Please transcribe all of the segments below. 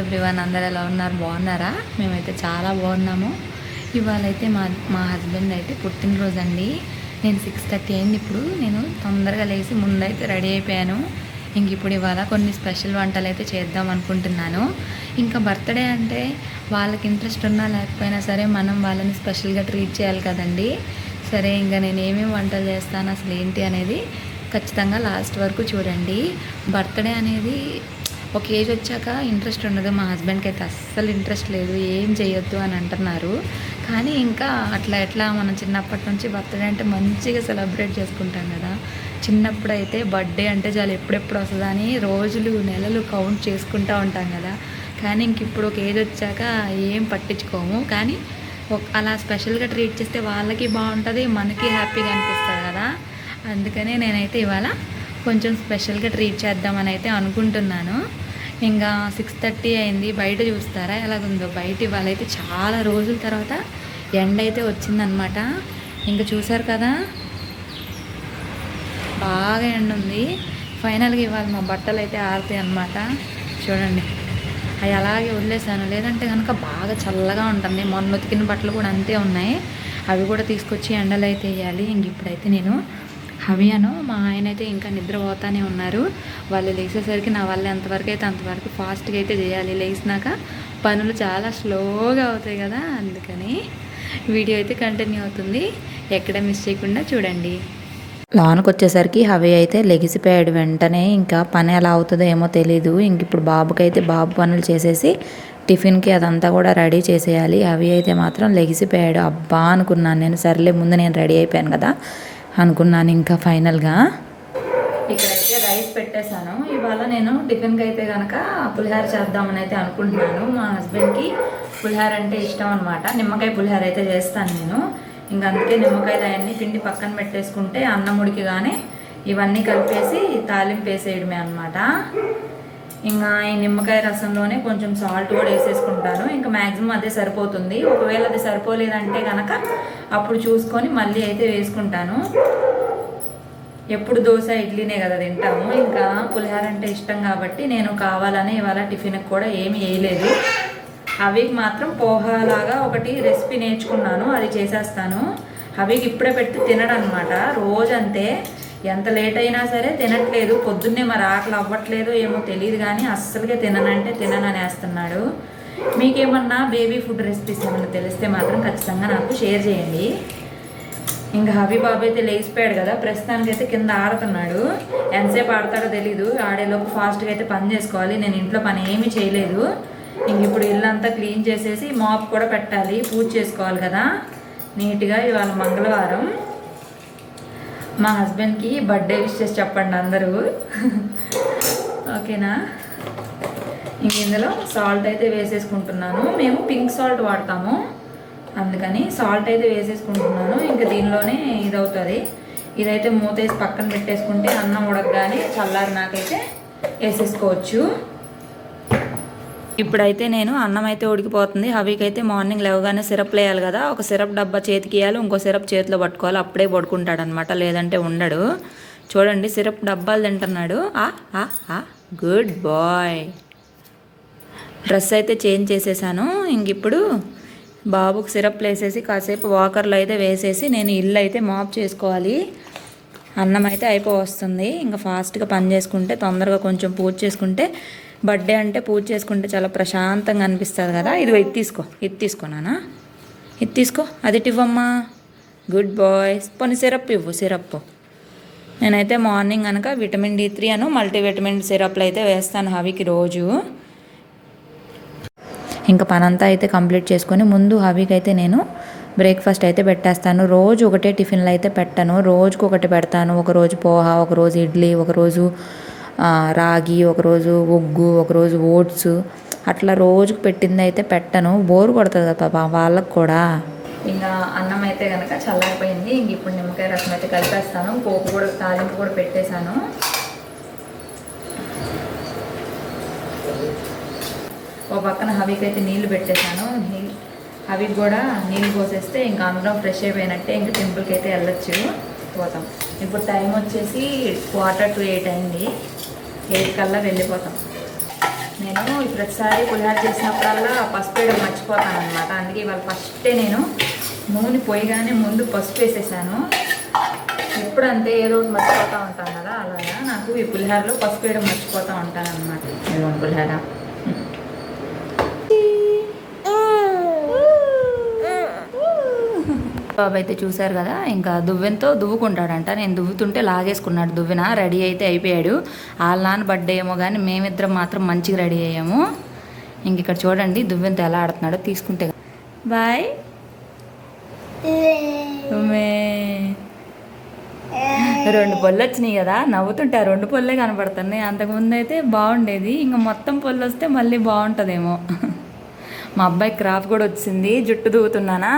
Everyone, అందరు ఎలా ఉన్నారు? బాగున్నారా? మేమైతే చాలా బాగున్నాము. ఇవాళ అయితే మా హస్బెండ్ అయితే పుట్టినరోజు అండి. నేను 6:30 అయింది. ఇప్పుడు నేను తొందరగా లేచి ముందైతే రెడీ అయిపోయాను. ఇంక ఇప్పుడు ఇవాళ కొన్ని స్పెషల్ వంటలు అయితే చేద్దాం అనుకుంటున్నాను. ఇంకా బర్త్డే అంటే వాళ్ళకి ఇంట్రెస్ట్ ఉన్నా లేకపోయినా సరే మనం వాళ్ళని స్పెషల్గా ట్రీట్ చేయాలి కదండి. సరే, ఇంకా నేను ఏమేమి వంటలు చేస్తాను, అసలు ఏంటి అనేది ఖచ్చితంగా లాస్ట్ వరకు చూడండి. బర్త్డే అనేది ఒక ఏజ్ వచ్చాక ఇంట్రెస్ట్ ఉండదు. మా హస్బెండ్కి అయితే అస్సలు ఇంట్రెస్ట్ లేదు, ఏం చేయొద్దు అని అంటున్నారు. కానీ ఇంకా ఎట్లా మనం చిన్నప్పటి నుంచి బర్త్డే అంటే మంచిగా సెలబ్రేట్ చేసుకుంటాం కదా. చిన్నప్పుడు అయితే బర్త్డే అంటే చాలు ఎప్పుడెప్పుడు వస్తుందా అని రోజులు నెలలు కౌంట్ చేసుకుంటూ ఉంటాం కదా. కానీ ఇంక ఇప్పుడు ఒక ఏజ్ వచ్చాక ఏం పట్టించుకోము. కానీ అలా స్పెషల్గా ట్రీట్ చేస్తే వాళ్ళకి బాగుంటుంది, మనకి హ్యాపీగా అనిపిస్తుంది కదా. అందుకనే నేనైతే ఇవాళ కొంచెం స్పెషల్గా ట్రీట్ చేద్దామని అయితే అనుకుంటున్నాను. ఇంకా 6:30 అయింది. బయట చూస్తారా ఎలాగుందో బయట. ఇవాళ అయితే చాలా రోజుల తర్వాత ఎండ అయితే వచ్చిందనమాట. ఇంకా చూసారు కదా, బాగా ఎండ ఉంది. ఫైనల్గా ఇవాళ మా బట్టలు అయితే ఆరుతాయి అనమాట. చూడండి, అవి అలాగే వదిలేసాను, లేదంటే కనుక బాగా చల్లగా ఉంటుంది. మొన్న ఉతికిన బట్టలు కూడా అంతే ఉన్నాయి, అవి కూడా తీసుకొచ్చి ఎండలు అయితే వేయాలి. ఇంక ఇప్పుడైతే నేను హవియాను మా ఆయన అయితే ఇంకా నిద్రపోతానే ఉన్నారు. వాళ్ళు లేచేసరికి నా వల్ల ఎంతవరకు అయితే అంతవరకు ఫాస్ట్గా అయితే చేయాలి. లేచినాక పనులు చాలా స్లోగా అవుతాయి కదా, అందుకని వీడియో అయితే కంటిన్యూ అవుతుంది. ఎక్కడ మిస్ చేయకుండా చూడండి. లోనికి వచ్చేసరికి హవి అయితే లెగిసిపోయాడు. వెంటనే ఇంకా పని ఎలా అవుతుందో ఏమో తెలీదు. ఇంక ఇప్పుడు బాబుకైతే బాబు పనులు చేసేసి టిఫిన్కి అదంతా కూడా రెడీ చేసేయాలి. హవి అయితే మాత్రం లెగిసిపోయాడు. అబ్బా అనుకున్నాను నేను. సర్లే, ముందు నేను రెడీ అయిపోయాను కదా అనుకున్నాను. ఇంకా ఫైనల్గా ఇక్కడైతే రైస్ పెట్టేశాను. ఇవాళ నేను టిఫిన్కి అయితే కనుక పులిహార చేద్దామని అయితే అనుకుంటున్నాను. మా హస్బెండ్కి పులిహార అంటే ఇష్టం అనమాట. నిమ్మకాయ పులిహార అయితే చేస్తాను నేను. ఇంకా అందుకే నిమ్మకాయలు అవన్నీ పిండి పక్కన పెట్టేసుకుంటే అన్నం ఉడికిగానే ఇవన్నీ కలిపేసి తాలింపు వేసేయడమే అనమాట. ఇంకా ఈ నిమ్మకాయ రసంలోనే కొంచెం సాల్ట్ కూడా వేసేసుకుంటాను. ఇంకా మ్యాక్సిమం అదే సరిపోతుంది. ఒకవేళ అది సరిపోలేదంటే కనుక అప్పుడు చూసుకొని మళ్ళీ అయితే వేసుకుంటాను. ఎప్పుడు దోశ ఇడ్లీనే కదా తింటాము. ఇంకా పులిహార అంటే ఇష్టం కాబట్టి నేను కావాలని ఇవాళ టిఫిన్కి కూడా ఏమి వేయలేదు. అవికి మాత్రం పోహాలాగా ఒకటి రెసిపీ నేర్చుకున్నాను, అది చేసేస్తాను. అవికి ఇప్పుడే పెట్టి తినడం అనమాట. రోజంతే, ఎంత లేట్ అయినా సరే తినట్లేదు. పొద్దున్నే మరి ఆకలి అవ్వట్లేదు ఏమో తెలియదు, కానీ అస్సలుగా తిననంటే తినననేస్తున్నాడు. మీకేమన్నా బేబీ ఫుడ్ రెసిపీస్ ఏమన్నా తెలిస్తే మాత్రం ఖచ్చితంగా నాకు షేర్ చేయండి. ఇంకా హబీ బాబు అయితే లేచిపోయాడు కదా, ప్రస్తుతానికి అయితే కింద ఆడుతున్నాడు. ఎంతసేపు ఆడతాడో తెలీదు. ఆడేలోపు ఫాస్ట్గా అయితే పని చేసుకోవాలి. నేను ఇంట్లో పని ఏమీ చేయలేదు. ఇంక ఇప్పుడు ఇల్లంతా క్లీన్ చేసేసి మాప్ కూడా పెట్టాలి, పూజ చేసుకోవాలి కదా నీట్గా. ఇవాళ మంగళవారం. మా హస్బెండ్కి బర్త్డే విష్ చేసి చెప్పండి అందరూ, ఓకేనా. ఇంక ఇందులో సాల్ట్ అయితే వేసేసుకుంటున్నాను. మేము పింక్ సాల్ట్ వాడతాము, అందుకని సాల్ట్ అయితే వేసేసుకుంటున్నాను. ఇంకా దీనిలోనే ఇదవుతుంది. ఇదైతే మూతేసి పక్కన పెట్టేసుకుంటే అన్నం ఉడకగానే చల్లారి నాకైతే వేసేసుకోవచ్చు. ఇప్పుడైతే నేను అన్నం అయితే ఉడికిపోతుంది. హవికి అయితే మార్నింగ్ లేవగానే సిరప్ వేయాలి కదా. ఒక సిరప్ డబ్బా చేతికి ఇవ్వాలి, ఇంకో సిరప్ చేతిలో పట్టుకోవాలి. అప్పుడే పడుకుంటాడు అనమాట, లేదంటే ఉండడు. చూడండి, సిరప్ డబ్బాలు తింటున్నాడు. Good boy. డ్రెస్ అయితే చేంజ్ చేసేసాను. ఇంక ఇప్పుడు బాబుకు సిరప్ వేసేసి కాసేపు వాకర్లో అయితే వేసేసి నేను ఇల్లు అయితే మాప్ చేసుకోవాలి. అన్నం అయితే అయిపోవస్తుంది. ఇంకా ఫాస్ట్గా పని చేసుకుంటే తొందరగా కొంచెం పూజ చేసుకుంటే, బర్త్డే అంటే పూజ చేసుకుంటే చాలా ప్రశాంతంగా అనిపిస్తుంది కదా. ఇది తీసుకో నాన్న, ఇది తీసుకో, అది ఇవ్వమ్మా. Good boys. పోనీ సిరప్ ఇవ్వు, సిరప్. నేనైతే మార్నింగ్ కనుక విటమిన్ D3 అను మల్టీవిటమిన్ సిరప్లు అయితే వేస్తాను హవికి రోజు. ఇంకా పనంతా అయితే కంప్లీట్ చేసుకొని ముందు హవికి అయితే నేను బ్రేక్ఫాస్ట్ అయితే పెట్టేస్తాను. రోజు ఒకటే టిఫిన్లు అయితే పెట్టను, రోజుకు ఒకటి పెడతాను. ఒకరోజు పోహా, ఒకరోజు ఇడ్లీ, ఒకరోజు రాగి, ఒకరోజు ఒగ్గు, ఒకరోజు ఓట్స్, అట్లా రోజుకు పెట్టింది అయితే పెట్టను. బోర్ కొడుతుంది కదా వాళ్ళకు కూడా. ఇంకా అన్నం అయితే కనుక చల్లారిపోయింది. ఇంక ఇప్పుడు నిమ్మకాయ రసం అయితే కలిపేస్తాను. పోపు కూడా, తాలింపు కూడా పెట్టేశాను. ఓ పక్కన హవికి అయితే నీళ్లు పెట్టేశాను. హవికి కూడా నీళ్ళు పోసేస్తే ఇంకా అందరం ఫ్రెష్ అయిపోయినట్టే. ఇంకా టెంపుల్కి అయితే వెళ్ళొచ్చు, పోతాం. ఇప్పుడు టైం వచ్చేసి 7:45 అయింది. 8 కల్లా వెళ్ళిపోతాం. నేను ప్రతిసారి పులిహార చేసినప్పుడల్లా పసుపు వేయడం మర్చిపోతాను అనమాట. అందుకే ఇవాళ ఫస్టే నేను నూనె పొయ్యిగానే ముందు పసుపు వేసేసాను. ఎప్పుడంతే ఏదో ఒకటి మర్చిపోతూ ఉంటాను కదా, అలాగా నాకు ఈ పులిహారలో పసుపు వేయడం మర్చిపోతూ ఉంటాను అనమాట. ఇదిగోండి పులిహార. బాబు అయితే చూశారు కదా, ఇంకా దువ్వెనతో దువ్వుకుంటాడంట. నేను దువ్వుతుంటే లాగేసుకున్నాడు దువ్వెన. రెడీ అయితే అయిపోయాడు. వాళ్ళ నాన్న బర్త్డే ఏమో కానీ మేమిద్దరం మాత్రం మంచిగా రెడీ అయ్యాము. ఇంక ఇక్కడ చూడండి దువ్వెనతో ఎలా ఆడుతున్నాడో. తీసుకుంటే బాయ్ రెండు పళ్ళు వచ్చినాయి కదా, నవ్వుతుంటే ఆ రెండు పళ్ళే కనపడుతున్నాయి. అంతకుముందు అయితే బాగుండేది, ఇంకా మొత్తం పళ్ళు వస్తే మళ్ళీ బాగుంటుందేమో. మా అబ్బాయి క్రాఫ్ కూడా వచ్చింది. జుట్టు దువ్వుతున్నానా,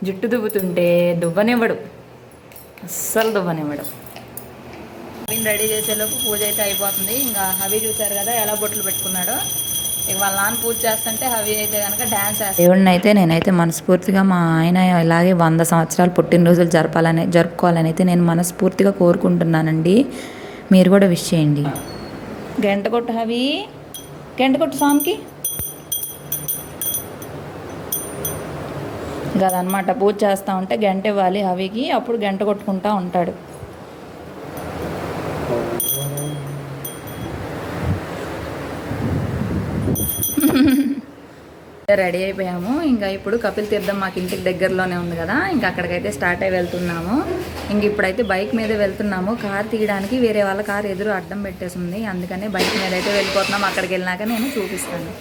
జుట్టు దువ్వుతుంటే దువ్వనివ్వడు, అస్సలు దువ్వనివ్వడు. అవిని రెడీ చేసేలోపు పూజ అయితే అయిపోతుంది. ఇంకా అవి చూసారు కదా ఎలా బొట్లు పెట్టుకున్నాడో. ఇక వాళ్ళ నాన్న పూజ చేస్తుంటే అవి అయితే కనుక డ్యాన్స్ చేస్తాను. దేవుడిని అయితే నేనైతే మనస్ఫూర్తిగా మా ఆయన ఇలాగే 100 సంవత్సరాలు పుట్టినరోజులు జరుపుకోవాలని అయితే నేను మనస్ఫూర్తిగా కోరుకుంటున్నానండి. మీరు కూడా విష్ చేయండి. గంట కొట్టు అవి, గంట కొట్టు స్వామికి. కదనమాట, పూజ చేస్తూ ఉంటే గంట ఇవ్వాలి అవికి, అప్పుడు గంట కొట్టుకుంటూ ఉంటాడు. రెడీ అయిపోయాము. ఇంకా ఇప్పుడు కపిల్ తీర్థం మాకు ఇంటికి దగ్గరలోనే ఉంది కదా, ఇంకా అక్కడికైతే స్టార్ట్ అయ్యి వెళ్తున్నాము. ఇంక ఇప్పుడైతే బైక్ మీదే వెళ్తున్నాము. కార్ తీయడానికి వేరే వాళ్ళ కార్ ఎదురు అడ్డం పెట్టేసి ఉంది, అందుకని బైక్ మీద అయితే వెళ్ళిపోతున్నాము. అక్కడికి వెళ్ళినాక నేను చూపిస్తాను.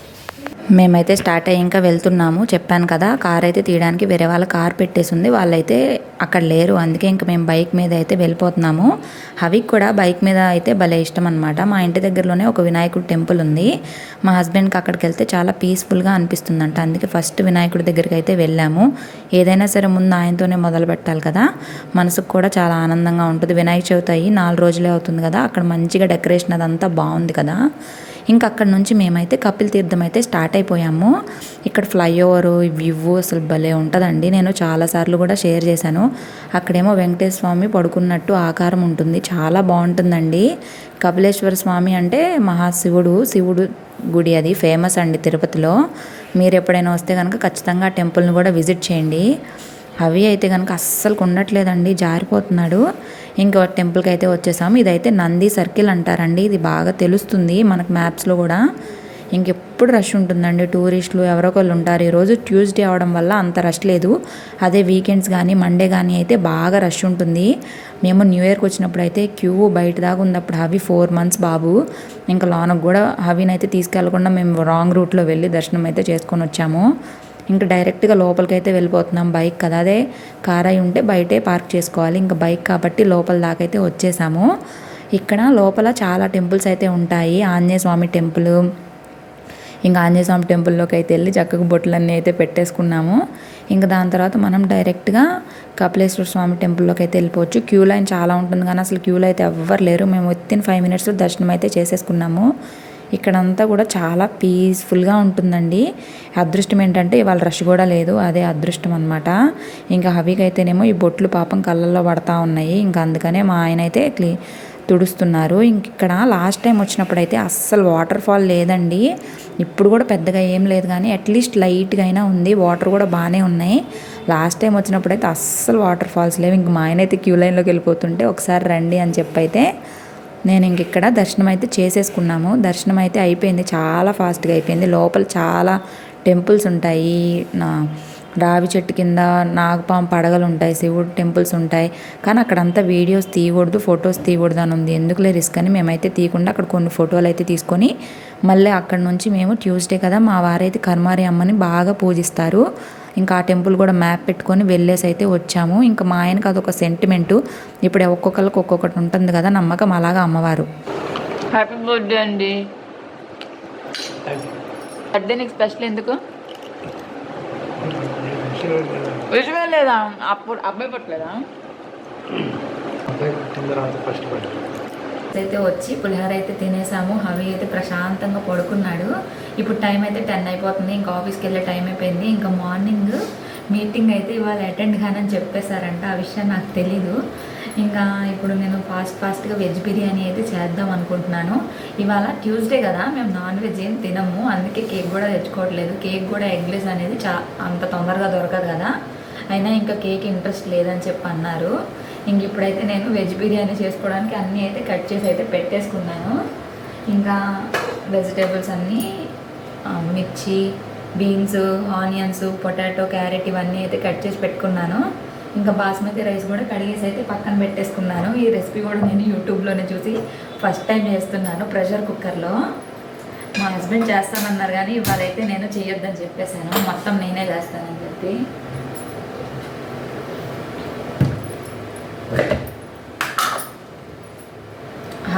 మేమైతే స్టార్ట్ అయ్యి ఇంకా వెళ్తున్నాము. చెప్పాను కదా, కార్ అయితే తీయడానికి వేరే వాళ్ళ కార్ పెట్టేసి ఉంది, వాళ్ళైతే అక్కడ లేరు. అందుకే ఇంకా మేము బైక్ మీద అయితే వెళ్ళిపోతున్నాము. హవికి కూడా బైక్ మీద అయితే భలే ఇష్టం అనమాట. మా ఇంటి దగ్గరలోనే ఒక వినాయకుడి టెంపుల్ ఉంది. మా హస్బెండ్కి అక్కడికి వెళ్తే చాలా పీస్ఫుల్గా అనిపిస్తుందంట. అందుకే ఫస్ట్ వినాయకుడి దగ్గరికి అయితే వెళ్ళాము. ఏదైనా సరే ముందు ఆయనతోనే మొదలు పెట్టాలి కదా, మనసుకు కూడా చాలా ఆనందంగా ఉంటుంది. వినాయక చవితి అయ్యి 4 రోజులే అవుతుంది కదా, అక్కడ మంచిగా డెకరేషన్ అదంతా బాగుంది కదా. ఇంకా అక్కడ నుంచి మేమైతే కపిల్ తీర్థం అయితే స్టార్ట్ అయిపోయాము. ఇక్కడ ఫ్లైఓవర్ వ్యూ అసలు భలే ఉంటుందండి. నేను చాలాసార్లు కూడా షేర్ చేశాను. అక్కడేమో వెంకటేశ్వర స్వామి పడుకున్నట్టు ఆకారం ఉంటుంది, చాలా బాగుంటుందండి. కపిలేశ్వర స్వామి అంటే శివుడు గుడి, అది ఫేమస్ అండి తిరుపతిలో. మీరు ఎప్పుడైనా వస్తే కనుక ఖచ్చితంగా ఆ టెంపుల్ని కూడా విజిట్ చేయండి. అవి అయితే కనుక అస్సలు ఉండట్లేదండి, జారిపోతున్నాడు. ఇంకో టెంపుల్కి అయితే వచ్చేసాము. ఇదైతే నంది సర్కిల్ అంటారండి, ఇది బాగా తెలుస్తుంది మనకు మ్యాప్స్లో కూడా. ఇంకెప్పుడు రష్ ఉంటుందండి, టూరిస్టులు ఎవరో ఒకళ్ళు ఉంటారు. ఈరోజు ట్యూస్డే అవడం వల్ల అంత రష్ లేదు. అదే వీకెండ్స్ కానీ మండే కానీ అయితే బాగా రష్ ఉంటుంది. మేము న్యూ ఇయర్కి వచ్చినప్పుడు అయితే క్యూ బయట దాకా ఉంది. అప్పుడు హవి 4 months బాబు. ఇంకా లోనకు కూడా హవిని అయితే తీసుకెళ్లకుండా మేము రాంగ్ రూట్లో వెళ్ళి దర్శనం అయితే చేసుకొని వచ్చాము. ఇంకా డైరెక్ట్గా లోపలికి అయితే వెళ్ళిపోతున్నాం. బైక్ కదా, అదే కార్ అయి ఉంటే బయటే పార్క్ చేసుకోవాలి. ఇంకా బైక్ కాబట్టి లోపల దాకా అయితే వచ్చేసాము. ఇక్కడ లోపల చాలా టెంపుల్స్ అయితే ఉంటాయి. ఆంజనేయ స్వామి టెంపుల్, ఇంకా ఆంజనేయ స్వామి టెంపుల్లోకి అయితే వెళ్ళి చక్కగా బొట్లన్నీ అయితే పెట్టేసుకున్నాము. ఇంకా దాని తర్వాత మనం డైరెక్ట్గా కపిలేశ్వర స్వామి టెంపుల్లోకి అయితే వెళ్ళిపోవచ్చు. క్యూ లైన్ చాలా ఉంటుంది కానీ అసలు క్యూలో అయితే ఎవ్వరు లేరు. మేము వితిన్ 5 minutesలో దర్శనం అయితే చేసేసుకున్నాము. ఇక్కడంతా కూడా చాలా పీస్ఫుల్గా ఉంటుందండి. అదృష్టం ఏంటంటే ఇవాళ రష్ కూడా లేదు, అదే అదృష్టం అనమాట. ఇంకా హవికి అయితేనేమో ఈ బొట్లు పాపం కళ్ళల్లో పడతా ఉన్నాయి. ఇంకా అందుకనే మా ఆయన అయితే తుడుస్తున్నారు. ఇంక ఇక్కడ లాస్ట్ టైం వచ్చినప్పుడు అయితే అస్సలు వాటర్ ఫాల్ లేదండి. ఇప్పుడు కూడా పెద్దగా ఏం లేదు కానీ అట్లీస్ట్ లైట్గా అయినా ఉంది. వాటర్ కూడా బాగానే ఉన్నాయి. లాస్ట్ టైం వచ్చినప్పుడు అయితే అస్సలు వాటర్ ఫాల్స్ లేవు. ఇంక మా ఆయన అయితే క్యూ లైన్లోకి వెళ్ళిపోతుంటే ఒకసారి రండి అని చెప్పైతే నేను ఇంక ఇక్కడ దర్శనం అయితే చేసేసుకున్నాము. దర్శనం అయితే అయిపోయింది, చాలా ఫాస్ట్గా అయిపోయింది. లోపల చాలా టెంపుల్స్ ఉంటాయి. రావి చెట్టు కింద నాగపాము పడగలు ఉంటాయి, శివుడు టెంపుల్స్ ఉంటాయి. కానీ అక్కడంతా వీడియోస్ తీయకూడదు, ఫొటోస్ తీయకూడదు అని ఉంది. ఎందుకులే రిస్క్ అని మేమైతే తీయకుండా అక్కడ కొన్ని ఫోటోలు అయితే తీసుకొని మళ్ళీ అక్కడ నుంచి మేము ట్యూస్డే కదా, మా వారైతే కర్మారి అమ్మని బాగా పూజిస్తారు. ఇంకా ఆ టెంపుల్ కూడా మ్యాప్ పెట్టుకొని వెళ్ళేసి అయితే వచ్చాము. ఇంకా మా ఆయనకు అదొక సెంటిమెంటు. ఇప్పుడు ఒక్కొక్కరికి ఒక్కొక్కటి ఉంటుంది కదా నమ్మకం, అలాగా అమ్మవారు. హ్యాపీ బర్త్డే అండి. బర్త్డే నీకు స్పెషల్ ఎందుకు? విషయం లేదా? అప్పుడు అబ్బాయి పట్టలేదా? అయితే వచ్చి పులిహోర అయితే తినేసాము. హవి అయితే ప్రశాంతంగా పడుకున్నాడు. ఇప్పుడు టైం అయితే 10 అయిపోతుంది. ఇంకా ఆఫీస్కి వెళ్ళే టైం అయిపోయింది. ఇంకా మార్నింగ్ మీటింగ్ అయితే ఇవాళ అటెండ్ కానని చెప్పేశారంట. ఆ విషయం నాకు తెలీదు. ఇంకా ఇప్పుడు నేను ఫాస్ట్గా వెజ్ బిర్యానీ అయితే చేద్దాం అనుకుంటున్నాను. ఇవాళ ట్యూస్డే కదా, మేము నాన్ వెజ్ ఏం తినము, అందుకే కేక్ కూడా తెచ్చుకోవట్లేదు. కేక్ కూడా ఎగ్లెస్ అనేది అంత తొందరగా దొరకదు కదా, అయినా ఇంకా కేక్ ఇంట్రెస్ట్ లేదని చెప్పి అన్నారు. ఇంక ఇప్పుడైతే నేను వెజ్ బిర్యానీ చేసుకోవడానికి అన్నీ అయితే కట్ చేసి అయితే పెట్టేసుకున్నాను. ఇంకా వెజిటేబుల్స్ అన్నీ మిర్చి, బీన్స్, ఆనియన్స్, పొటాటో, క్యారెట్ ఇవన్నీ అయితే కట్ చేసి పెట్టుకున్నాను. ఇంకా బాస్మతి రైస్ కూడా కడిగేసి అయితే పక్కన పెట్టేసుకున్నాను. ఈ రెసిపీ కూడా నేను యూట్యూబ్లోనే చూసి ఫస్ట్ టైం చేస్తున్నాను ప్రెషర్ కుక్కర్లో. మా హస్బెండ్ చేస్తానన్నారు కానీ ఇవాళైతే నేను చేయొద్దని చెప్పేశాను, మొత్తం నేనే చేస్తానని చెప్పి.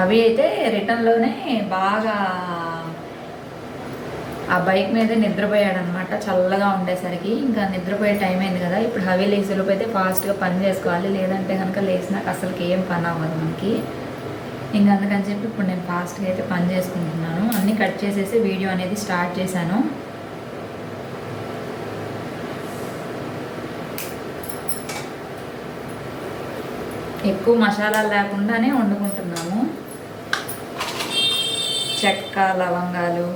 అవి అయితే రిటర్న్లోనే బాగా ఆ బైక్ మీద నిద్రపోయాడు అనమాట, చల్లగా ఉండేసరికి. ఇంకా నిద్రపోయే టైం అయింది కదా, ఇప్పుడు హవీ లేసేలోపు అయితే ఫాస్ట్గా పని చేసుకోవాలి, లేదంటే కనుక లేచినాక అసలుకి ఏం పని అవ్వదు మనకి. ఇంకా అందుకని చెప్పి ఇప్పుడు నేను ఫాస్ట్గా అయితే పని చేసుకుంటున్నాను. అన్నీ కట్ చేసేసి వీడియో అనేది స్టార్ట్ చేశాను. ఎక్కువ మసాలాలు లేకుండానే వండుకుంటున్నాము. చెక్క, లవంగాలు,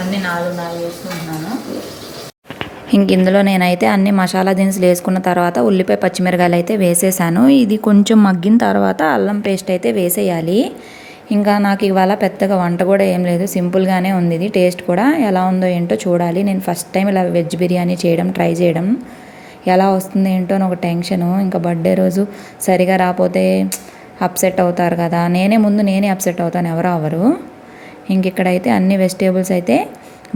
అన్నీ 4 వేసుకుంటున్నాను. ఇంక ఇందులో నేనైతే అన్ని మసాలా దినుసులు వేసుకున్న తర్వాత ఉల్లిపాయ, పచ్చిమిరకాయలు అయితే వేసేసాను. ఇది కొంచెం మగ్గిన తర్వాత అల్లం పేస్ట్ అయితే వేసేయాలి. ఇంకా నాకు ఇవాళ పెద్దగా వంట కూడా ఏం లేదు, సింపుల్గానే ఉంది. ఇది టేస్ట్ కూడా ఎలా ఉందో ఏంటో చూడాలి. నేను ఫస్ట్ టైం ఇలా వెజ్ బిర్యానీ ట్రై చేయడం, ఎలా వస్తుంది ఏంటో అని ఒక టెన్షను. ఇంకా బర్త్డే రోజు సరిగా రాకపోతే అప్సెట్ అవుతారు కదా, నేనే అప్సెట్ అవుతాను, ఎవరు అవ్వరు. ఇంక ఇక్కడైతే అన్ని వెజిటేబుల్స్ అయితే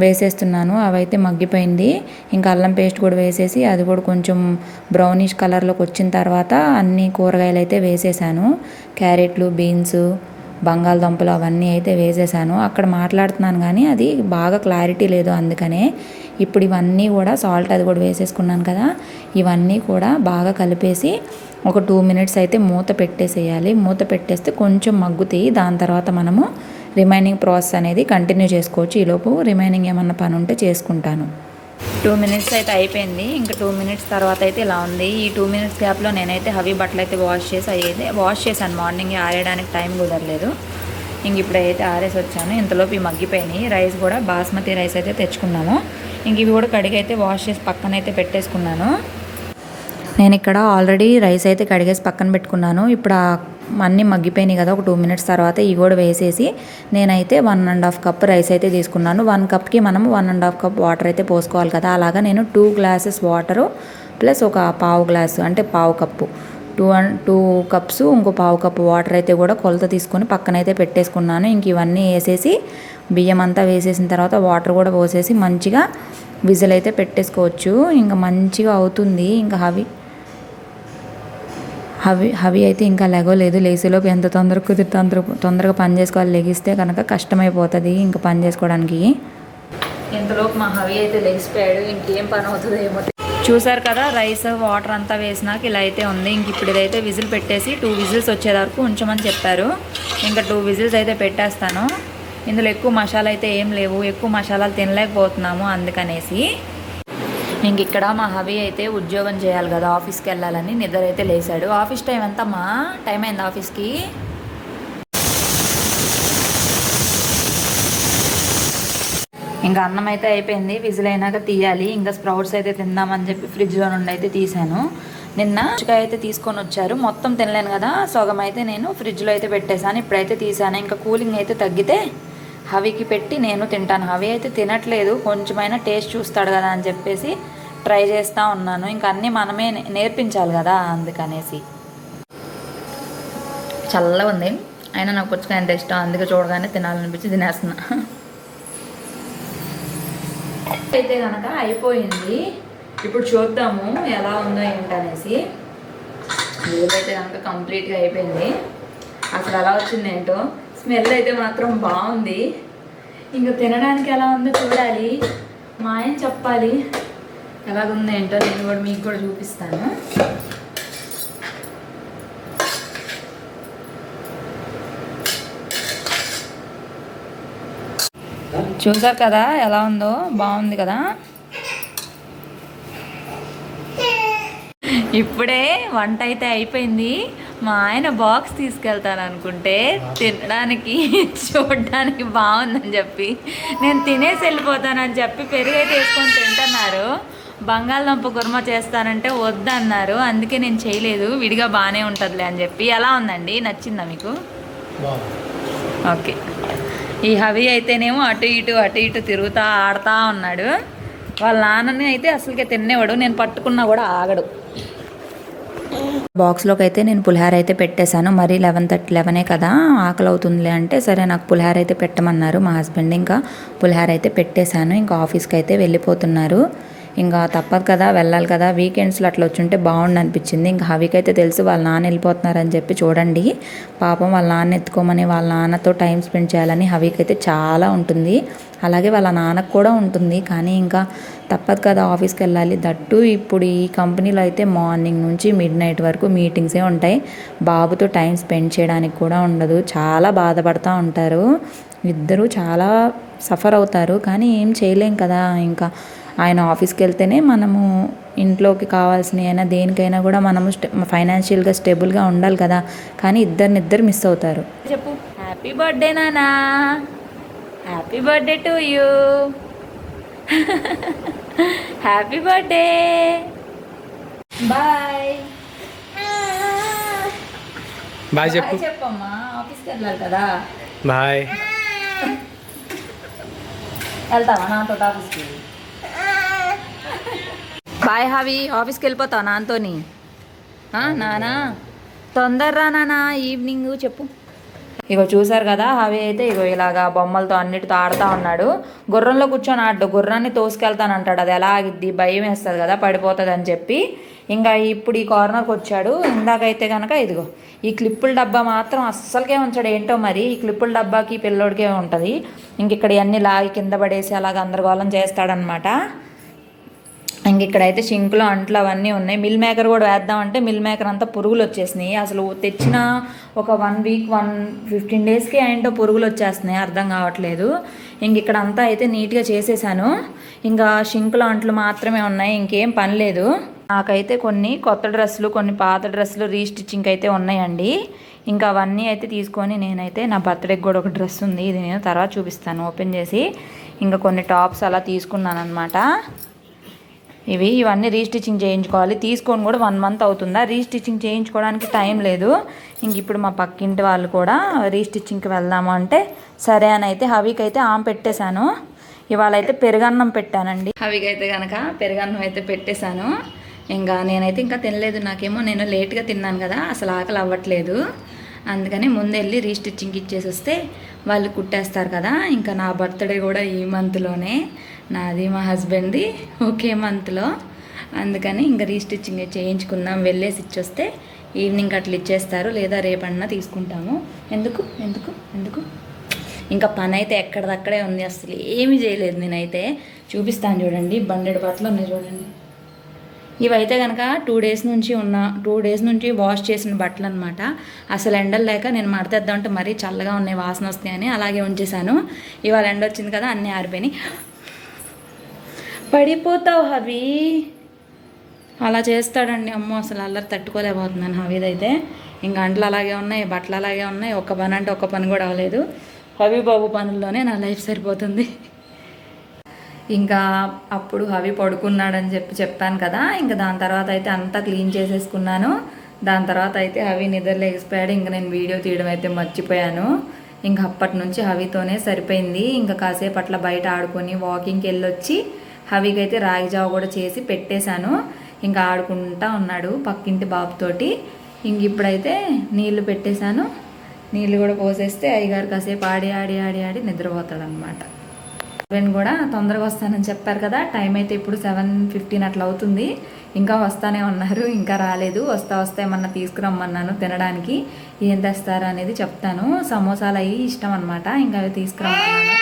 వేసేస్తున్నాను. అవైతే మగ్గిపోయింది. ఇంకా అల్లం పేస్ట్ కూడా వేసేసి అది కూడా కొంచెం బ్రౌనిష్ కలర్లోకి వచ్చిన తర్వాత అన్ని కూరగాయలు అయితే వేసేసాను. క్యారెట్లు, బీన్స్, బంగాళదుంపలు అవన్నీ అయితే వేసేసాను. అక్కడ మాట్లాడుతున్నాను కానీ అది బాగా క్లారిటీ లేదు, అందుకనే ఇప్పుడు ఇవన్నీ కూడా సాల్ట్ అది కూడా వేసేసుకున్నాను కదా, ఇవన్నీ కూడా బాగా కలిపేసి ఒక 2 minutes అయితే మూత పెట్టేసేయాలి. మూత పెట్టేస్తే కొంచెం మగ్గుతాయి. దాని తర్వాత మనము రిమైనింగ్ ప్రాసెస్ అనేది కంటిన్యూ చేసుకోవచ్చు. ఈలోపు రిమైనింగ్ ఏమన్నా పని ఉంటే చేసుకుంటాను. 2 minutes అయితే అయిపోయింది. ఇంకా 2 minutes తర్వాత అయితే ఇలా ఉంది. ఈ 2 minutes గ్యాప్లో నేనైతే హవీ బట్టలు అయితే వాష్ చేశాను. మార్నింగ్ ఆరేయడానికి టైం కుదరలేదు. ఇంక ఇప్పుడైతే ఆరేసి వచ్చాను. ఇంతలోపు ఈ మగ్గిపోయినాయి. రైస్ కూడా బాస్మతి రైస్ అయితే తెచ్చుకున్నాము. ఇంక ఇవి కూడా కడిగి అయితే వాష్ చేసి పక్కన అయితే పెట్టేసుకున్నాను. నేను ఇక్కడ ఆల్రెడీ రైస్ అయితే కడిగేసి పక్కన పెట్టుకున్నాను. ఇప్పుడు అన్నీ మగ్గిపోయినాయి కదా, ఒక 2 minutes తర్వాత ఇవి కూడా వేసేసి నేనైతే 1.5 cup రైస్ అయితే తీసుకున్నాను. 1 cupకి మనం 1.5 cup వాటర్ అయితే పోసుకోవాలి కదా, అలాగా నేను 2 glasses వాటరు ప్లస్ ఒక పావు గ్లాసు అంటే పావు కప్పు 2 cups ఇంకో పావు కప్పు వాటర్ అయితే కూడా కొలత తీసుకొని పక్కనైతే పెట్టేసుకున్నాను. ఇంక ఇవన్నీ వేసేసి బియ్యం అంతా వేసేసిన తర్వాత వాటర్ కూడా పోసేసి మంచిగా విజిల్ అయితే పెట్టేసుకోవచ్చు. ఇంకా మంచిగా అవుతుంది. ఇంకా హవి అయితే ఇంకా లెగలేదు. లేసేలోపు ఎంత తొందరగా కుదిరితే తొందరగా పని చేసుకోవాలి, లెగిస్తే కనుక కష్టమైపోతుంది ఇంకా పని చేసుకోవడానికి. ఇంతలోపు మా హవి అయితే లెగిసిపోయాడు. ఇంకేం పని అవుతుందో ఏమో. చూసారు కదా, రైస్ వాటర్ అంతా వేసినాక ఇలా అయితే ఉంది. ఇంక ఇప్పుడు ఇదైతే విజిల్ పెట్టేసి 2 whistles వచ్చేవరకు ఉంచమని చెప్పారు. ఇంకా 2 whistles అయితే పెట్టేస్తాను. ఇందులో ఎక్కువ మసాలా అయితే ఏం లేవు, ఎక్కువ మసాలాలు తినలేకపోతున్నాము అందుకనేసి. ఇంక ఇక్కడ మా హవి అయితే ఉద్యోగం చేయాలి కదా, ఆఫీస్కి వెళ్ళాలని నిద్ర అయితే లేచాడు. ఆఫీస్ టైం ఎంతమ్మా? టైం అయింది ఆఫీస్కి. ఇంకా అన్నం అయితే అయిపోయింది, విజిల్ అయినాక తీయాలి. ఇంకా స్ప్రౌట్స్ అయితే తిందామని చెప్పి ఫ్రిడ్జ్లో నుండి అయితే తీసాను. నిన్న పుచ్చకాయ అయితే తీసుకొని వచ్చారు, మొత్తం తినలేను కదా, సగం అయితే నేను ఫ్రిడ్జ్లో అయితే పెట్టేశాను. ఇప్పుడైతే తీసాను. ఇంకా కూలింగ్ అయితే తగ్గితే హవికి పెట్టి నేను తింటాను. హవి అయితే తినట్లేదు, కొంచెమైనా టేస్ట్ చూస్తాడు కదా అని చెప్పేసి ట్రై చేస్తూ ఉన్నాను. ఇంకా అన్నీ మనమే నేర్పించాలి కదా, అందుకనేసి. చల్లగా ఉంది, అయినా నాకు పుచ్చకాయ అంటే ఇష్టం, అందుకే చూడగానే తినాలనిపించి తినేస్తున్నా. అయితే కనుక అయిపోయింది. ఇప్పుడు చూద్దాము ఎలా ఉందో ఏంటనేసి. ఏదైతే కనుక కంప్లీట్గా అయిపోయింది. అసలు ఎలా వచ్చింది ఏంటో, స్మెల్ అయితే మాత్రం బాగుంది. ఇంకా తినడానికి ఎలా ఉందో చూడాలి, మా ఆయన చెప్పాలి ఎలాగుంది ఏంటో. నేను కూడా మీకు కూడా చూపిస్తాను. చూసారు కదా ఎలా ఉందో, బాగుంది కదా. ఇప్పుడే వంట అయితే అయిపోయింది. మా ఆయన బాక్స్ తీసుకెళ్తాను అనుకుంటే తినడానికి చూడడానికి బాగుందని చెప్పి నేను తినేసి వెళ్ళిపోతానని చెప్పి పెరుగైతే వేసుకొని తింటున్నారు. బంగాళదుంప కుర్మా చేస్తానంటే వద్దన్నారు, అందుకే నేను చేయలేదు. విడిగా బాగానే ఉంటుందిలే అని చెప్పి. ఎలా ఉందండి, నచ్చిందా మీకు? ఓకే. ఈ హవి అయితేనేమో అటు ఇటు తిరుగుతూ ఆడుతూ ఉన్నాడు. వాళ్ళ నాన్నని అయితే అసలుకే తినేవాడు, నేను పట్టుకున్నా కూడా ఆగడు. బాక్స్లోకి అయితే నేను పులిహార అయితే పెట్టేశాను. మరి 11:30 కదా, ఆకలి అవుతుందిలే అంటే సరే నాకు పులిహార అయితే పెట్టమన్నారు మా హస్బెండ్. ఇంకా పులిహార అయితే పెట్టేశాను. ఇంకా ఆఫీస్కి అయితే వెళ్ళిపోతున్నారు. ఇంకా తప్పదు కదా, వెళ్ళాలి కదా. వీకెండ్స్లో అట్లా వచ్చుంటే బాగుండు అనిపించింది. ఇంకా హవికైతే తెలుసు వాళ్ళ నాన్న వెళ్ళిపోతున్నారని చెప్పి చూడండి, పాపం వాళ్ళ నాన్న ఎత్తుకోమని వాళ్ళ నాన్నతో టైం స్పెండ్ చేయాలని హవికైతే చాలా ఉంటుంది. అలాగే వాళ్ళ నాన్నకు కూడా ఉంటుంది. కానీ ఇంకా తప్పదు కదా, ఆఫీస్కి వెళ్ళాలి. దట్టు ఇప్పుడు ఈ కంపెనీలో అయితే మార్నింగ్ నుంచి మిడ్ నైట్ వరకు మీటింగ్సే ఉంటాయి. బాబుతో టైం స్పెండ్ చేయడానికి కూడా ఉండదు. చాలా బాధపడుతూ ఉంటారు ఇద్దరు, చాలా సఫర్ అవుతారు. కానీ ఏం చేయలేం కదా. ఇంకా ఆయన ఆఫీస్కి వెళ్తేనే మనము ఇంట్లోకి కావాల్సినవి అయినా దేనికైనా కూడా మనము ఫైనాన్షియల్గా స్టేబుల్గా ఉండాలి కదా. కానీ ఇద్దరు మిస్ అవుతారు. చెప్పు, హ్యాపీ బర్త్డే నానా, happy birthday to you, happy birthday, bye bye చెప్పమ్మా, ఆఫీస్కి వెళ్ళాలి కదా. బాయ్. వెళ్తావా నాతో ఆఫీస్కి? బాయ్ హవి, ఆఫీస్కి వెళ్ళిపోతావు నాతోని? నానా తొందరరా నానా, ఈవినింగ్ చెప్పు. ఇగో చూసారు కదా, హవి అయితే ఇగో ఇలాగా బొమ్మలతో అన్నిటితో ఆడుతూ ఉన్నాడు. గుర్రంలో కూర్చొని ఆడు, గుర్రాన్ని తోసుకెళ్తానంటాడు. అది ఎలా ఆగిద్ది, భయం వేస్తుంది కదా, పడిపోతుంది అని చెప్పి. ఇంకా ఇప్పుడు ఈ కార్నర్కి వచ్చాడు. ఇందాకైతే కనుక ఇదిగో ఈ క్లిప్పుల డబ్బా మాత్రం అస్సలకే ఉంచాడు. ఏంటో మరి ఈ క్లిప్పుల డబ్బాకి పిల్లోడికే ఉంటుంది. ఇంక ఇక్కడ ఇవన్నీ లాగి కింద పడేసి అలాగ అందరగోళం చేస్తాడనమాట. ఇంక ఇక్కడైతే షింకులో అంట్లు అవన్నీ ఉన్నాయి. మిల్ మేకర్ కూడా వేద్దామంటే మిల్ మేకర్ అంతా పురుగులు వచ్చేసినాయి. అసలు తెచ్చిన ఒక 1 వీక్ 15 డేస్కి ఏంటో పురుగులు వచ్చేస్తున్నాయి, అర్థం కావట్లేదు. ఇంక ఇక్కడ అంతా అయితే నీట్గా చేసేసాను. ఇంకా షింకులో అంట్లు మాత్రమే ఉన్నాయి, ఇంకేం పని లేదు. నాకైతే కొన్ని కొత్త డ్రెస్సులు, కొన్ని పాత డ్రెస్సులు రీస్టిచ్చింగ్ అయితే ఉన్నాయండి. ఇంకా అవన్నీ అయితే తీసుకొని నేనైతే నా బర్త్డేకి కూడా ఒక డ్రెస్ ఉంది, ఇది నేను తర్వాత చూపిస్తాను ఓపెన్ చేసి. ఇంకా కొన్ని టాప్స్ అలా తీసుకున్నాను అనమాట. ఇవన్నీ రీస్టిచ్చింగ్ చేయించుకోవాలి. తీసుకొని కూడా 1 మంత్ అవుతుందా, రీస్టిచ్చింగ్ చేయించుకోవడానికి టైం లేదు. ఇంక ఇప్పుడు మా పక్కింటి వాళ్ళు కూడా రీస్టిచ్చింగ్కి వెళ్దాము అంటే సరే అని అయితే హవికి అయితే ఆమె పెట్టేశాను. ఇవాళ అయితే పెరుగన్నం పెట్టానండి. హవికి అయితే కనుక పెరుగన్నం అయితే పెట్టేశాను. ఇంకా నేనైతే ఇంకా తినలేదు. నాకేమో నేను లేట్గా తిన్నాను కదా, అసలు ఆకలి అవ్వట్లేదు. అందుకని ముందు వెళ్ళి రీస్టిచ్చింగ్ ఇచ్చేసి వస్తే వాళ్ళు కుట్టేస్తారు కదా. ఇంకా నా బర్త్డే కూడా ఈ మంత్లోనే, నాది మా హస్బెండ్ది ఒకే మంత్లో. అందుకని ఇంకా రీస్టిచ్చింగ్ చేయించుకుందాం, వెళ్ళేసి ఇచ్చొస్తే ఈవినింగ్ అట్లా ఇచ్చేస్తారు, లేదా రేపన్నా తీసుకుంటాము. ఎందుకు ఎందుకు ఎందుకు ఇంకా పని అయితే ఎక్కడిదక్కడే ఉంది, అసలు ఏమీ చేయలేదు. నేనైతే చూపిస్తాను చూడండి, బండెడు బట్టలు ఉన్నాయి చూడండి. ఇవైతే కనుక 2 డేస్ నుంచి వాష్ చేసిన బట్టలు అనమాట. అసలు ఎండలు లేక నేను మడతేద్దామంటే మరీ చల్లగా ఉన్నాయి, వాసన వస్తాయని అలాగే ఉంచేసాను. ఇవాళ ఎండ వచ్చింది కదా, అన్నీ ఆరిపోయినాయి. పడిపోతావు హవి, అలా చేస్తాడండి. అమ్మో అసలు అల్లరి తట్టుకోలేకపోతున్నాను హవిదైతే. ఇంకా అంట్లు అలాగే ఉన్నాయి, బట్టలు అలాగే ఉన్నాయి. ఒక పని అంటే ఒక పని కూడా అవ్వలేదు. హవి బాబు పనుల్లోనే నా లైఫ్ సరిపోతుంది. ఇంకా అప్పుడు హవి పడుకున్నాడని చెప్పాను కదా. ఇంకా దాని తర్వాత అయితే అంతా క్లీన్ చేసేసుకున్నాను. దాని తర్వాత అయితే హవి నిద్ర లేచిపోయాడు. ఇంకా నేను వీడియో తీయడం అయితే మర్చిపోయాను. ఇంకా అప్పటి నుంచి హవితోనే సరిపోయింది. ఇంకా కాసేపు అట్లా బయట ఆడుకొని వాకింగ్కి వెళ్ళొచ్చి హవికి అయితే రాగి జావ కూడా చేసి పెట్టేశాను. ఇంకా ఆడుకుంటా ఉన్నాడు పక్కింటి బాబుతోటి. ఇంక ఇప్పుడైతే నీళ్లు పెట్టేశాను. నీళ్ళు కూడా పోసేస్తే అయ్యగారు కాసేపు ఆడి ఆడి ఆడి ఆడి నిద్రపోతాడు అనమాట. హస్బెండ్ కూడా తొందరగా వస్తానని చెప్పారు కదా. టైం అయితే ఇప్పుడు 7:15 అట్లా అవుతుంది. ఇంకా వస్తానే ఉన్నారు, ఇంకా రాలేదు. వస్తే ఏమన్నా తీసుకురమ్మన్నాను తినడానికి. ఏం తెస్తారు అనేది చెప్తాను. సమోసాలు అవి ఇష్టం అనమాట, ఇంకా అవి తీసుకురమ్మన్నాను.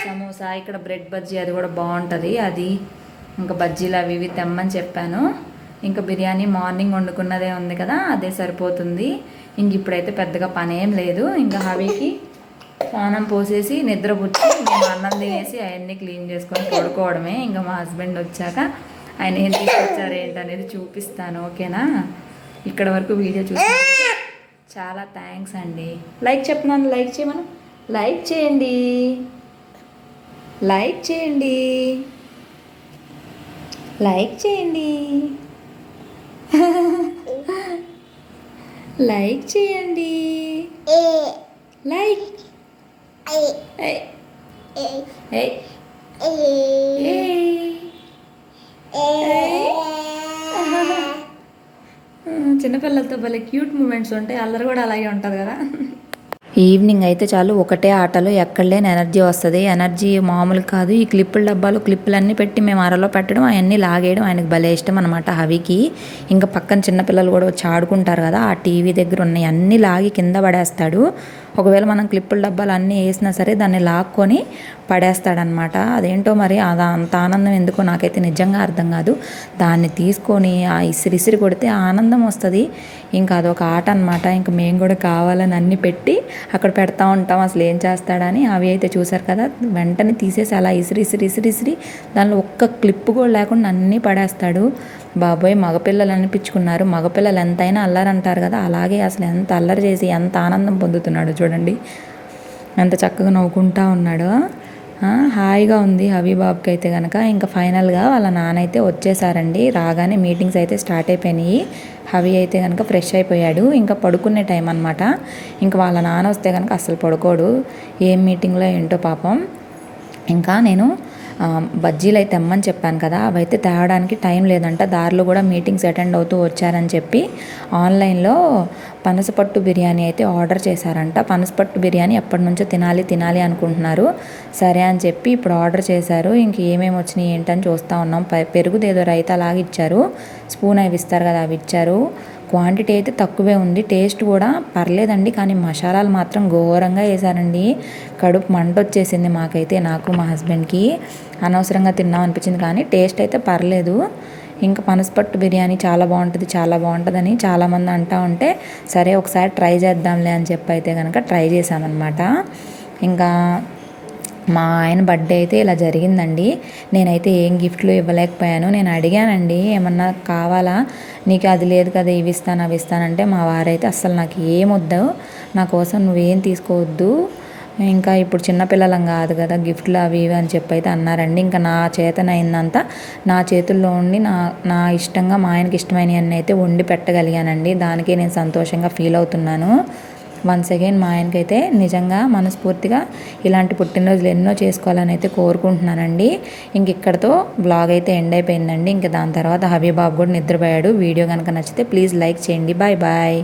సమోసా, ఇక్కడ బ్రెడ్ బజ్జీ అది కూడా బాగుంటుంది, అది ఇంకా బజ్జీలు అవి ఇవి తెమ్మని చెప్పాను. ఇంకా బిర్యానీ మార్నింగ్ వండుకున్నదే ఉంది కదా, అదే సరిపోతుంది. ఇంక ఇప్పుడైతే పెద్దగా పని ఏం లేదు. ఇంకా హవికి స్నానం పోసేసి నిద్రపుచ్చి మేము అన్నం తినేసి అవన్నీ క్లీన్ చేసుకొని పడుకోవడమే. ఇంకా మా హస్బెండ్ వచ్చాక ఆయన ఏం తీసుకొచ్చారు ఏంటనేది చూపిస్తాను, ఓకేనా? ఇక్కడ వరకు వీడియో చూసి చాలా థ్యాంక్స్ అండి. లైక్ చెప్పినాను, లైక్ చేయమను. లైక్ చేయండి, లైక్ చేయండి, లైక్ చేయండి, లైక్ చేయండి, లైక్. చిన్నపిల్లలతో భలే క్యూట్ మూమెంట్స్ ఉంటాయి, అల్లరి కూడా అలాగే ఉంటుంది కదా. ఈవినింగ్ అయితే చాలు ఒకటే ఆటలో ఎక్కడ లేని ఎనర్జీ వస్తుంది. ఎనర్జీ మామూలు కాదు. ఈ క్లిప్పుల డబ్బాలు క్లిప్పులన్నీ పెట్టి మేము అరలో పెట్టడం, అవన్నీ లాగేయడం ఆయనకు భలే ఇష్టం అనమాట హవికి. ఇంకా పక్కన చిన్నపిల్లలు కూడా వచ్చి ఆడుకుంటారు కదా, ఆ టీవీ దగ్గర ఉన్నాయి అన్నీ లాగి కింద పడేస్తాడు. ఒకవేళ మనం క్లిప్పుల డబ్బాలు అన్నీ వేసినా సరే దాన్ని లాక్కొని పడేస్తాడనమాట. అదేంటో మరి అది అంత ఆనందం ఎందుకో నాకైతే నిజంగా అర్థం కాదు. దాన్ని తీసుకొని ఆ ఇసిరిసిరి కొడితే ఆనందం వస్తుంది. ఇంకా అదొక ఆట అనమాట. ఇంకా మేము కూడా కావాలని అన్నీ పెట్టి అక్కడ పెడతా ఉంటాం, అసలు ఏం చేస్తాడని. అవి అయితే చూసారు కదా, వెంటనే తీసేసి అలా ఇసిరి దానిలో ఒక్క క్లిప్ కూడా లేకుండా అన్నీ పడేస్తాడు. బాబోయ్, మగపిల్లలు అనిపించుకున్నారు. మగపిల్లలు ఎంతైనా అల్లరి అంటారు కదా, అలాగే అసలు ఎంత అల్లరి చేసి ఎంత ఆనందం పొందుతున్నాడు చూడండి, ఎంత చక్కగా నవ్వుకుంటా ఉన్నాడు. హాయిగా ఉంది హబీబాబుకి అయితే కనుక. ఇంకా ఫైనల్గా వాళ్ళ నాన్న అయితే వచ్చేసారండి. రాగానే మీటింగ్స్ అయితే స్టార్ట్ అయిపోయినాయి. హవి అయితే కనుక ఫ్రెష్ అయిపోయాడు. ఇంకా పడుకునే టైం అనమాట. ఇంకా వాళ్ళ నాన్న వస్తే కనుక అస్సలు పడుకోడు. ఏం మీటింగ్లో ఏంటో పాపం. ఇంకా నేను బజ్జీలు అయితే తెమ్మని చెప్పాను కదా, అవైతే తేవడానికి టైం లేదంట. దారిలో కూడా మీటింగ్స్ అటెండ్ అవుతూ వచ్చారని చెప్పి ఆన్లైన్లో పనసపట్టు బిర్యానీ అయితే ఆర్డర్ చేశారంట. పనసపట్టు బిర్యానీ ఎప్పటి నుంచో తినాలి అనుకుంటున్నారు. సరే అని చెప్పి ఇప్పుడు ఆర్డర్ చేశారు. ఇంక ఏమేమి వచ్చినాయి ఏంటని చూస్తూ ఉన్నాం. పెరుగుదేదో రైతా లాగా ఇచ్చారు, స్పూన్ అవి ఇస్తారు కదా, అవి ఇచ్చారు. క్వాంటిటీ అయితే తక్కువే ఉంది, టేస్ట్ కూడా పర్లేదండి. కానీ మసాలాలు మాత్రం ఘోరంగా వేసారండి. కడుపు మంట వచ్చేసింది మాకైతే, నాకు మా హస్బెండ్కి. అనవసరంగా తిన్నాం అనిపించింది, కానీ టేస్ట్ అయితే పర్లేదు. ఇంకా పనసపట్టు బిర్యానీ చాలా బాగుంటుందని చాలామంది అంటూ ఉంటే సరే ఒకసారి ట్రై చేద్దాంలే అని చెప్పి అయితే కనుక ట్రై చేశామన్నమాట. ఇంకా మా ఆయన బర్త్డే అయితే ఇలా జరిగిందండి. నేనైతే ఏం గిఫ్ట్లు ఇవ్వలేకపోయాను. నేను అడిగానండి, ఏమన్నా కావాలా నీకు, అది లేదు కదా ఇవి ఇస్తాను అవి ఇస్తానంటే మా వారైతే అస్సలు నాకు ఏమొద్దు, నా కోసం నువ్వేం తీసుకోవద్దు, ఇంకా ఇప్పుడు చిన్నపిల్లలం కాదు కదా గిఫ్ట్లు అవి ఇవి అని చెప్పి అయితే అన్నారండి. ఇంకా నా చేతనైందంతా నా చేతుల్లో ఉండి నా ఇష్టంగా మా ఆయనకి ఇష్టమైనవన్నీ అయితే వండి పెట్టగలిగానండి. దానికే నేను సంతోషంగా ఫీల్ అవుతున్నాను. వన్స్ అగైన్ మా ఆయనకైతే నిజంగా మనస్ఫూర్తిగా ఇలాంటి పుట్టినరోజులు ఎన్నో చేసుకోవాలని అయితే కోరుకుంటున్నానండి. ఇంక ఇక్కడతో బ్లాగ్ అయితే ఎండ్ అయిపోయిందండి. ఇంకా దాని తర్వాత హబీబాబు కూడా నిద్రపోయాడు. వీడియో కనుక నచ్చితే ప్లీజ్ లైక్ చేయండి. Bye bye.